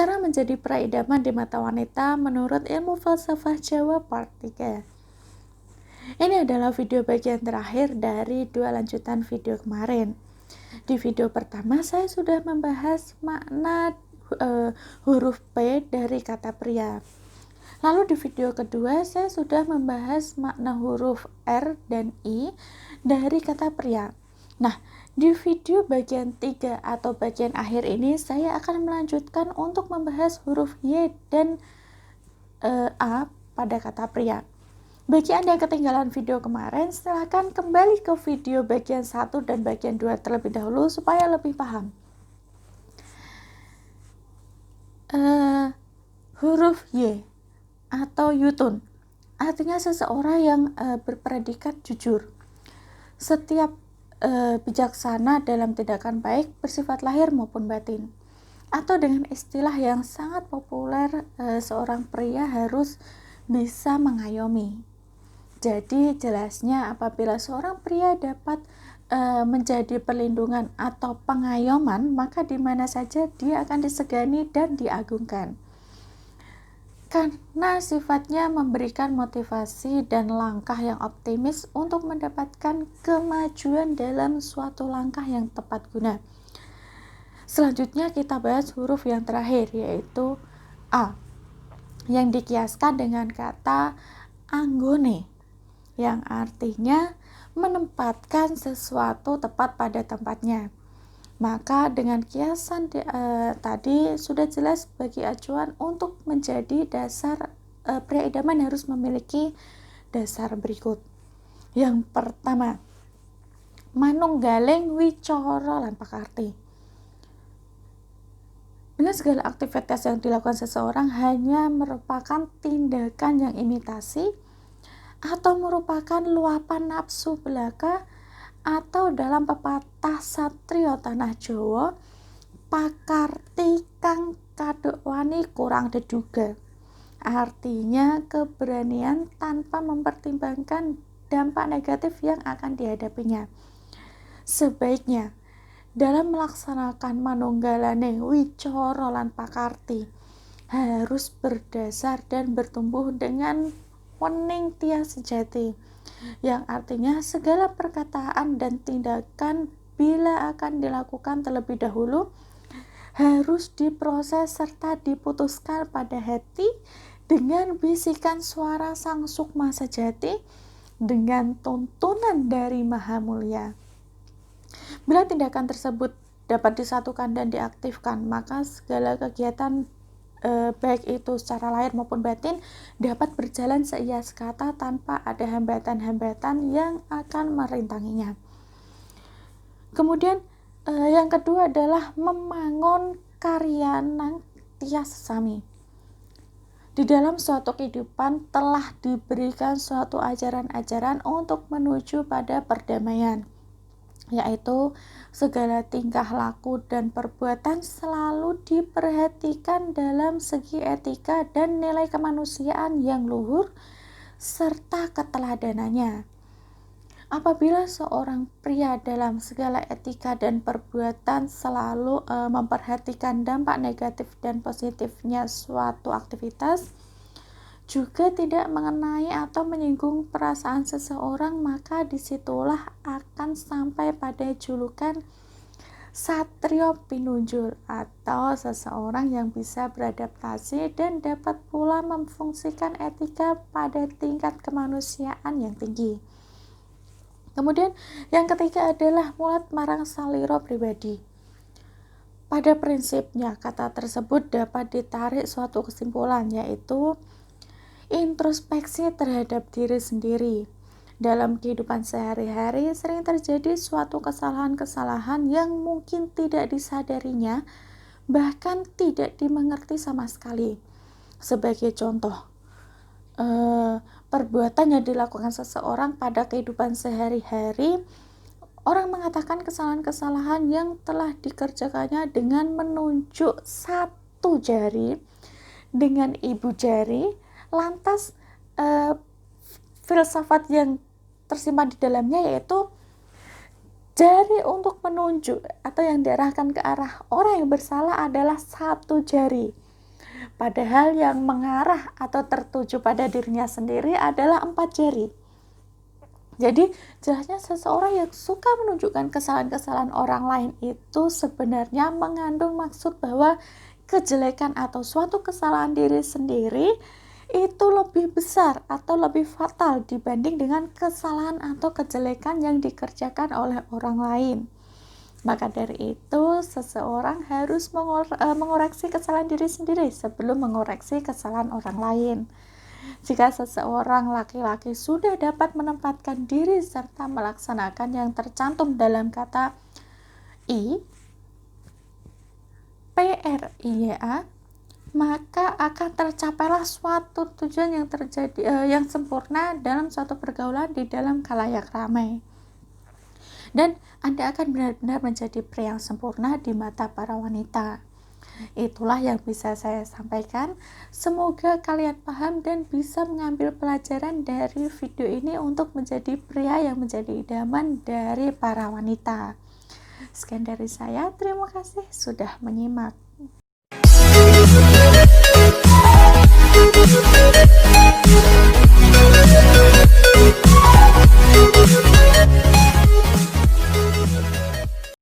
Cara menjadi pria idaman di mata wanita menurut ilmu falsafah Jawa part 3. Ini adalah video bagian terakhir dari 2 lanjutan video kemarin. Di video pertama saya sudah membahas makna huruf P dari kata pria. Lalu di video kedua saya sudah membahas makna huruf R dan I dari kata pria. Nah, di video bagian 3 atau bagian akhir ini saya akan melanjutkan untuk membahas huruf Y dan A pada kata pria. Bagi Anda yang ketinggalan video kemarin, silahkan kembali ke video bagian 1 dan bagian 2 terlebih dahulu supaya lebih paham. Huruf Y atau yutun artinya seseorang yang berpredikat jujur. Setiap bijaksana dalam tindakan baik bersifat lahir maupun batin. Atau dengan istilah yang sangat populer, seorang pria harus bisa mengayomi. Jadi jelasnya apabila seorang pria dapat menjadi perlindungan atau pengayoman, maka di mana saja dia akan disegani dan diagungkan. Karena sifatnya memberikan motivasi dan langkah yang optimis untuk mendapatkan kemajuan dalam suatu langkah yang tepat guna. Selanjutnya kita bahas huruf yang terakhir, yaitu A, yang dikiaskan dengan kata anggone, yang artinya menempatkan sesuatu tepat pada tempatnya. Maka dengan kiasan tadi sudah jelas bagi acuan untuk menjadi dasar pria idaman harus memiliki dasar berikut. Yang pertama, manunggaling wicara lan pakarti. Bila segala aktivitas yang dilakukan seseorang hanya merupakan tindakan yang imitasi atau merupakan luapan nafsu belaka, atau dalam pepatah satrio tanah Jawa, pakarti kang kaduk wani kurang deduga, artinya keberanian tanpa mempertimbangkan dampak negatif yang akan dihadapinya. Sebaiknya dalam melaksanakan manunggalane wicara lan pakarti harus berdasar dan bertumbuh dengan wening tias sejati, yang artinya segala perkataan dan tindakan bila akan dilakukan terlebih dahulu harus diproses serta diputuskan pada hati dengan bisikan suara sang sukma sejati dengan tuntunan dari Maha Mulia. Bila tindakan tersebut dapat disatukan dan diaktifkan, maka segala kegiatan baik itu secara lahir maupun batin dapat berjalan seia sekata tanpa ada hambatan-hambatan yang akan merintanginya. Kemudian yang kedua adalah membangun karya nang tias sami. Di dalam suatu kehidupan telah diberikan suatu ajaran-ajaran untuk menuju pada perdamaian, yaitu segala tingkah laku dan perbuatan selalu diperhatikan dalam segi etika dan nilai kemanusiaan yang luhur serta keteladanannya. Apabila seorang pria dalam segala etika dan perbuatan selalu memperhatikan dampak negatif dan positifnya suatu aktivitas, juga tidak mengenai atau menyinggung perasaan seseorang, maka disitulah akan sampai pada julukan satrio pinunjul atau seseorang yang bisa beradaptasi dan dapat pula memfungsikan etika pada tingkat kemanusiaan yang tinggi. Kemudian yang ketiga adalah mulat marang saliro pribadi. Pada prinsipnya kata tersebut dapat ditarik suatu kesimpulan, yaitu introspeksi terhadap diri sendiri. Dalam kehidupan sehari-hari sering terjadi suatu kesalahan-kesalahan yang mungkin tidak disadarinya, bahkan tidak dimengerti sama sekali. Sebagai contoh, perbuatan yang dilakukan seseorang pada kehidupan sehari-hari, orang mengatakan kesalahan-kesalahan yang telah dikerjakannya dengan menunjuk satu jari dengan ibu jari. Lantas filsafat yang tersimpan di dalamnya yaitu jari untuk menunjuk atau yang diarahkan ke arah orang yang bersalah adalah satu jari. Padahal yang mengarah atau tertuju pada dirinya sendiri adalah 4 jari. Jadi jelasnya seseorang yang suka menunjukkan kesalahan-kesalahan orang lain itu sebenarnya mengandung maksud bahwa kejelekan atau suatu kesalahan diri sendiri itu lebih besar atau lebih fatal dibanding dengan kesalahan atau kejelekan yang dikerjakan oleh orang lain. Maka dari itu, seseorang harus mengoreksi kesalahan diri sendiri sebelum mengoreksi kesalahan orang lain. Jika seseorang laki-laki sudah dapat menempatkan diri serta melaksanakan yang tercantum dalam kata PRIA, maka akan tercapailah suatu tujuan yang sempurna dalam suatu pergaulan di dalam khalayak ramai. Dan Anda akan benar-benar menjadi pria yang sempurna di mata para wanita. Itulah yang bisa saya sampaikan. Semoga kalian paham dan bisa mengambil pelajaran dari video ini untuk menjadi pria yang menjadi idaman dari para wanita. Sekian dari saya, terima kasih sudah menyimak.